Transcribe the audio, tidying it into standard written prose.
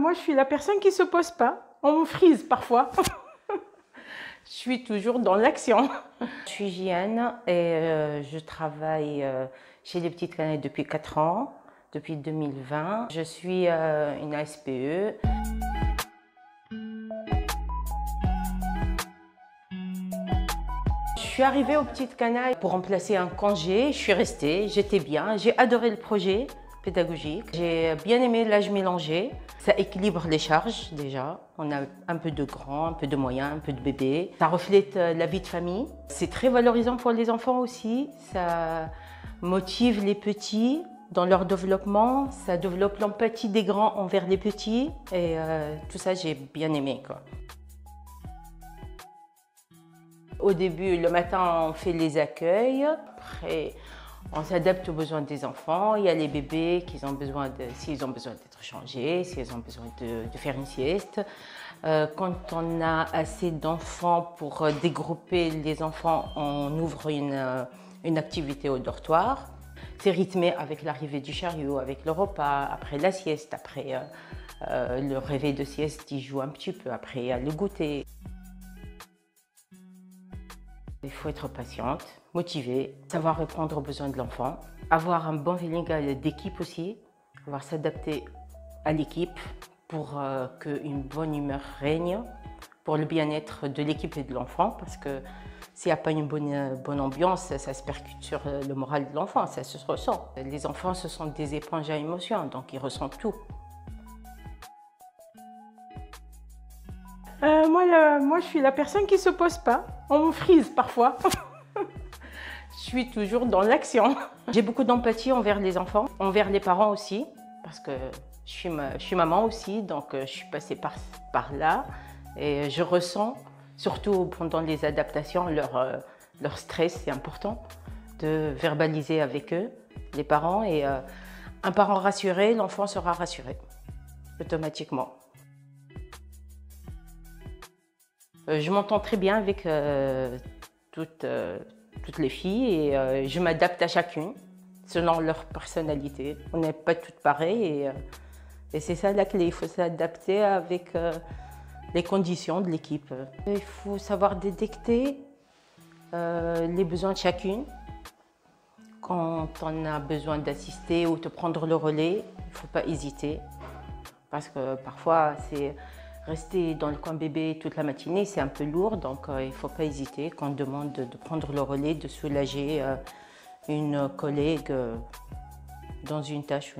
Moi, je suis la personne qui ne se pose pas. On me frise parfois. Je suis toujours dans l'action. Je suis Giane et je travaille chez les Petites Canettes depuis 4 ans, depuis 2020. Je suis une ASPE. Je suis arrivée aux Petites Canailles pour remplacer un congé. Je suis restée, j'étais bien, j'ai adoré le projet pédagogique. J'ai bien aimé l'âge mélangé. Ça équilibre les charges déjà. On a un peu de grands, un peu de moyens, un peu de bébés. Ça reflète la vie de famille. C'est très valorisant pour les enfants aussi. Ça motive les petits dans leur développement. Ça développe l'empathie des grands envers les petits. Et tout ça, j'ai bien aimé, quoi. Au début, le matin, on fait les accueils. Après, on s'adapte aux besoins des enfants. Il y a les bébés qui ont besoin s'ils ont besoin d'être changés, s'ils ont besoin de faire une sieste. Quand on a assez d'enfants pour dégrouper les enfants, on ouvre une activité au dortoir. C'est rythmé avec l'arrivée du chariot, avec le repas, après la sieste, après le réveil de sieste, ils jouent un petit peu, après il y a le goûter. Il faut être patiente, motivée, savoir répondre aux besoins de l'enfant, avoir un bon feeling d'équipe aussi, savoir s'adapter à l'équipe pour qu'une bonne humeur règne, pour le bien-être de l'équipe et de l'enfant, parce que s'il n'y a pas une bonne ambiance, ça se percute sur le moral de l'enfant, ça se ressent. Les enfants, ce sont des éponges à émotions, donc ils ressentent tout. Moi, je suis la personne qui ne se pose pas. On me frise parfois. Je suis toujours dans l'action. J'ai beaucoup d'empathie envers les enfants, envers les parents aussi, parce que je suis maman aussi, donc je suis passée par là. Et je ressens, surtout pendant les adaptations, leur stress. C'est important de verbaliser avec eux, les parents. Et un parent rassuré, l'enfant sera rassuré automatiquement. Je m'entends très bien avec toutes les filles et je m'adapte à chacune selon leur personnalité. On n'est pas toutes pareilles et c'est ça la clé. Il faut s'adapter avec les conditions de l'équipe. Il faut savoir détecter les besoins de chacune. Quand on a besoin d'assister ou de prendre le relais, il ne faut pas hésiter parce que parfois c'est rester dans le coin bébé toute la matinée, c'est un peu lourd, donc il ne faut pas hésiter quand on demande de prendre le relais, de soulager une collègue dans une tâche.